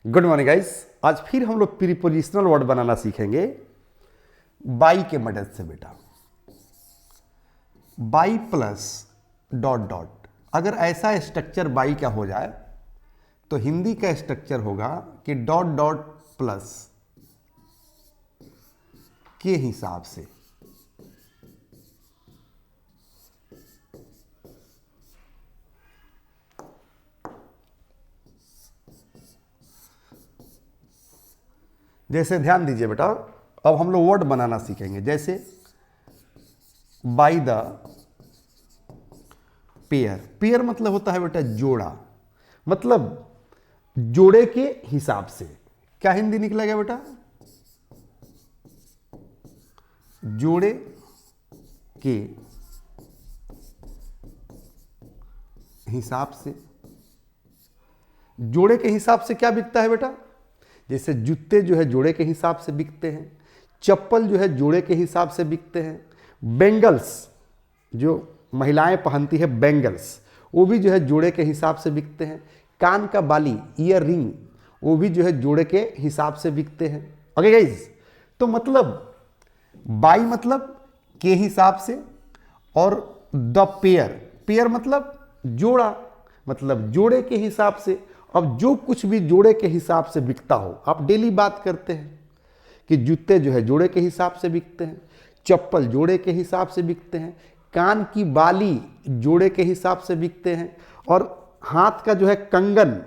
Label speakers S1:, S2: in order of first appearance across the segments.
S1: Good morning guys. आज फिर हम लोग प्रीपोजिशनल वर्ड बनाना सीखेंगे बाई के मदद से। बेटा बाई प्लस डॉट डॉट, अगर ऐसा स्ट्रक्चर बाई का हो जाए तो हिंदी का स्ट्रक्चर होगा कि डॉट डॉट प्लस के हिसाब से। जैसे ध्यान दीजिए बेटा, अब हम लोग वर्ड बनाना सीखेंगे। जैसे बाई द पेयर, पेयर मतलब होता है बेटा जोड़ा, मतलब जोड़े के हिसाब से। क्या हिंदी निकलेगा बेटा? जोड़े के हिसाब से। जोड़े के हिसाब से क्या बिकता है बेटा? जैसे जूते जो है जोड़े के हिसाब से बिकते हैं, चप्पल जो है जोड़े के हिसाब से बिकते हैं, बेंगल्स जो महिलाएं पहनती है बेंगल्स, वो भी जो है जोड़े के हिसाब से बिकते हैं, कान का बाली ईयर रिंग वो भी जो है जोड़े के हिसाब से बिकते हैं। ओके गाइस, तो मतलब बाई मतलब के हिसाब से, और द पेयर, पेयर मतलब जोड़ा, मतलब जोड़े के हिसाब से। अब जो कुछ भी जोड़े के हिसाब से बिकता हो, आप डेली बात करते हैं कि जूते जो है जोड़े के हिसाब से बिकते हैं, चप्पल जोड़े के हिसाब से बिकते हैं, कान की बाली जोड़े के हिसाब से बिकते हैं, और हाथ का जो है कंगन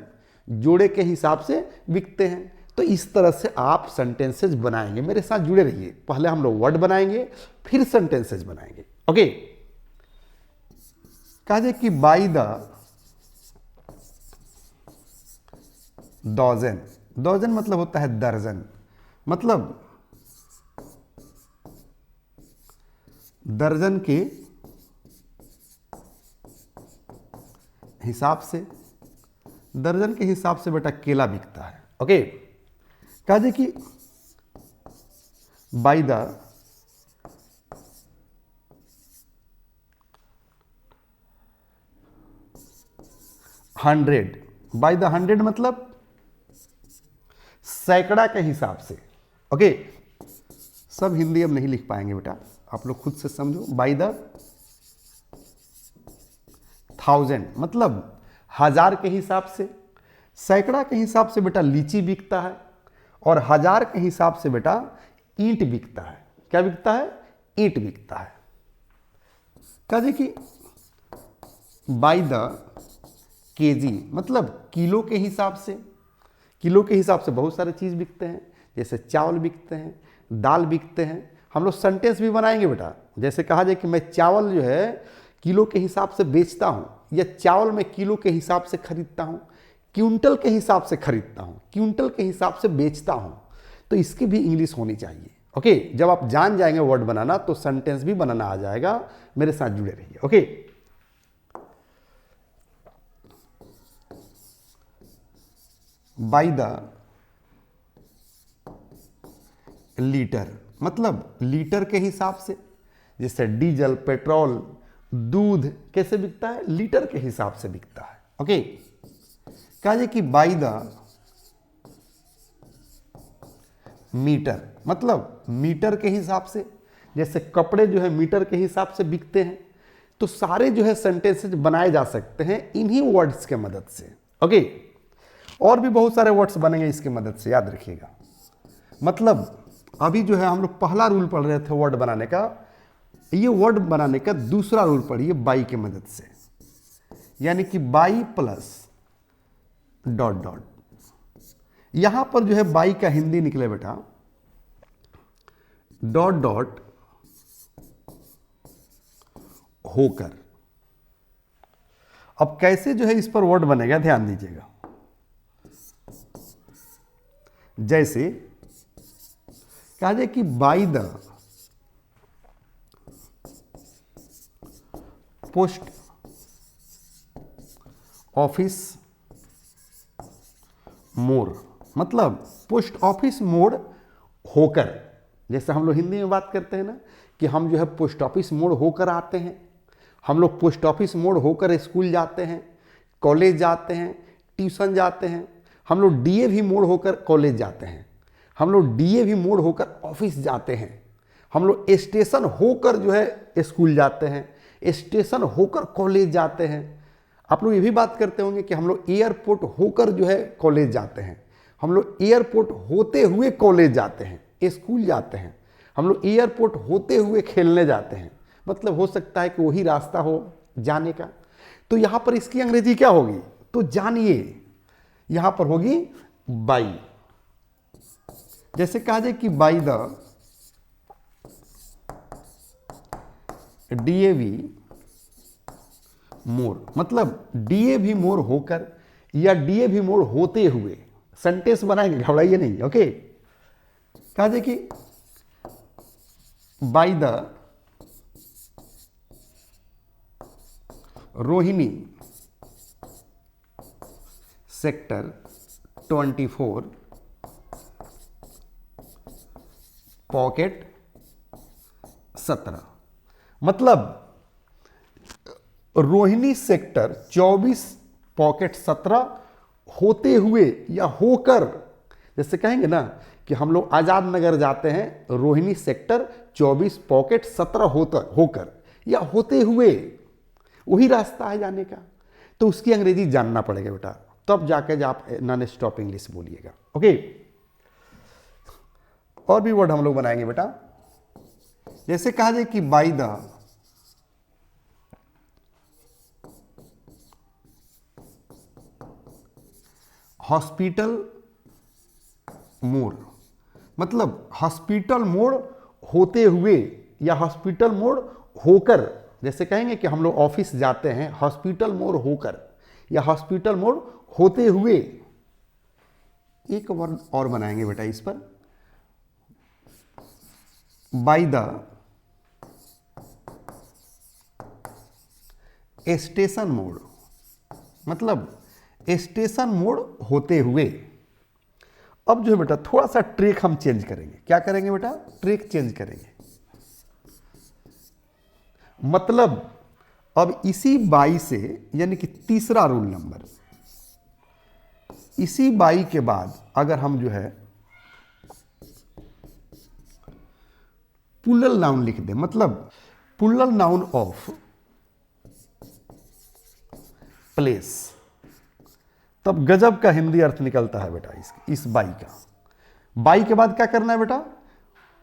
S1: जोड़े के हिसाब से बिकते हैं। तो इस तरह से आप सेंटेंसेस बनाएंगे। मेरे साथ जुड़े रहिए। पहले हम लोग वर्ड बनाएंगे, फिर सेंटेंसेस बनाएंगे। ओके, कहा जाए कि बाई द डॉजन, डॉजन मतलब होता है दर्जन, मतलब दर्जन के हिसाब से, दर्जन के हिसाब से बेटा केला बिकता है। ओके, कहा जाए कि बाई द 100, बाई द 100 मतलब सैकड़ा के हिसाब से। ओके, सब हिंदी अब नहीं लिख पाएंगे बेटा, आप लोग खुद से समझो। बाई द 1000 मतलब 1000 के हिसाब से, सैकड़ा के हिसाब से बेटा लीची बिकता है, और 1000 के हिसाब से बेटा ईंट बिकता है। क्या बिकता है? ईंट बिकता है। कहा जाए कि बाई द केजी मतलब किलो के हिसाब से। किलो के हिसाब से बहुत सारे चीज़ बिकते हैं, जैसे चावल बिकते हैं, दाल बिकते हैं। हम लोग सेंटेंस भी बनाएंगे बेटा। जैसे कहा जाए कि मैं चावल जो है किलो के हिसाब से बेचता हूँ, या चावल मैं किलो के हिसाब से खरीदता हूँ, क्विंटल के हिसाब से खरीदता हूँ, क्विंटल के हिसाब से बेचता हूँ। तो इसकी भी इंग्लिश होनी चाहिए। ओके, जब आप जान जाएंगे वर्ड बनाना तो सेंटेंस भी बनाना आ जाएगा। मेरे साथ जुड़े रहिए। ओके, बाई द लीटर मतलब लीटर के हिसाब से। जैसे डीजल, पेट्रोल, दूध कैसे बिकता है? लीटर के हिसाब से बिकता है। ओके, कहा जाए कि बाई द मीटर मतलब मीटर के हिसाब से। जैसे कपड़े जो है मीटर के हिसाब से बिकते हैं। तो सारे जो है सेंटेंसेस बनाए जा सकते हैं इन्हीं वर्ड्स के मदद से। ओके, और भी बहुत सारे वर्ड्स बनेंगे इसकी मदद से, याद रखिएगा। मतलब अभी जो है हम लोग पहला रूल पढ़ रहे थे वर्ड बनाने का, ये वर्ड बनाने का दूसरा रूल पढ़िए बाई की मदद से, यानी कि बाई प्लस डॉट डॉट। यहां पर जो है बाई का हिंदी निकले बेटा डॉट डॉट होकर। अब कैसे जो है इस पर वर्ड बनेगा ध्यान दीजिएगा। जैसे कहा जाए कि बाई द पोस्ट ऑफिस मोड़, मतलब पोस्ट ऑफिस मोड़ होकर। जैसे हम लोग हिंदी में बात करते हैं ना कि हम जो है पोस्ट ऑफिस मोड़ होकर आते हैं, हम लोग पोस्ट ऑफिस मोड़ होकर स्कूल जाते हैं, कॉलेज जाते हैं, ट्यूशन जाते हैं, हम लोग डीएवी मोड़ होकर कॉलेज जाते हैं, हम लोग डीएवी मोड़ होकर ऑफिस जाते हैं, हम लोग स्टेशन होकर जो है स्कूल जाते हैं, स्टेशन होकर कॉलेज जाते हैं। आप लोग ये भी बात करते होंगे कि हम लोग एयरपोर्ट होकर जो है कॉलेज जाते हैं, हम लोग एयरपोर्ट होते हुए कॉलेज जाते हैं, स्कूल जाते हैं, हम लोग एयरपोर्ट होते हुए खेलने जाते हैं। मतलब हो सकता है कि वही रास्ता हो जाने का। तो यहाँ पर इसकी अंग्रेजी क्या होगी, तो जानिए, यहाँ पर होगी बाई। जैसे कहा जाए कि बाई द डीएवी मोड़, मतलब डीएवी मोड़ होकर या डीएवी मोड़ होते हुए। सेंटेंस बनाएंगे, घबराइए नहीं, ओके। कहा जाए कि by the Rohini sector 24 pocket 17। मतलब रोहिणी सेक्टर 24 पॉकेट 17 होते हुए या होकर, जैसे कहेंगे ना कि हम लोग आजाद नगर जाते हैं, रोहिणी सेक्टर 24 पॉकेट 17 होकर या होते हुए, वही रास्ता है जाने का। तो उसकी अंग्रेजी जानना पड़ेगा बेटा, तब जाके आप नॉन स्टॉप इंग्लिश बोलिएगा, ओके। और भी वर्ड हम लोग बनाएंगे बेटा, जैसे कहा जाए कि बाई द हॉस्पिटल मोड़। मतलब हॉस्पिटल मोड़ होते हुए या हॉस्पिटल मोड़ होकर। जैसे कहेंगे कि हम लोग ऑफिस जाते हैं, हॉस्पिटल मोड़ होकर या हॉस्पिटल मोड़ होते हुए। एक वर्ड और बनाएंगे बेटा इस पर, बाय द स्टेशन मोड़। मतलब स्टेशन मोड़ होते हुए। अब जो है बेटा थोड़ा सा ट्रैक हम चेंज करेंगे। क्या करेंगे बेटा, ट्रैक चेंज करेंगे। मतलब अब इसी बाई से, यानी कि तीसरा रूल नंबर, इसी बाई के बाद अगर हम जो है प्लूरल नाउन लिख दें, मतलब प्लूरल नाउन ऑफ प्लेस, तब गजब का हिंदी अर्थ निकलता है बेटा इस बाई का। बाई के बाद क्या करना है बेटा,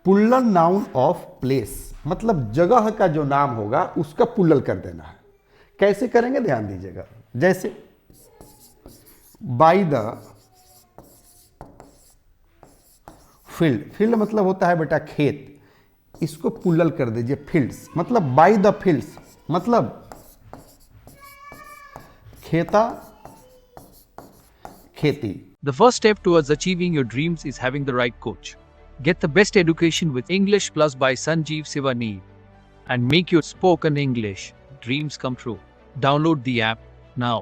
S1: प्लूरल नाउन ऑफ प्लेस, मतलब जगह का जो नाम होगा उसका प्लूरल कर देना है। कैसे करेंगे ध्यान दीजिएगा। जैसे बाई द फील्ड, फील्ड मतलब होता है बेटा खेत, इसको प्लूरल कर दीजिए फील्ड्स। मतलब बाई द फील्ड्स मतलब खेता खेती।
S2: The first step towards achieving your dreams is having the right coach. Get the best education with English Plus by Sanjeev Sivaneer and make your spoken English dreams come true. Download the app now.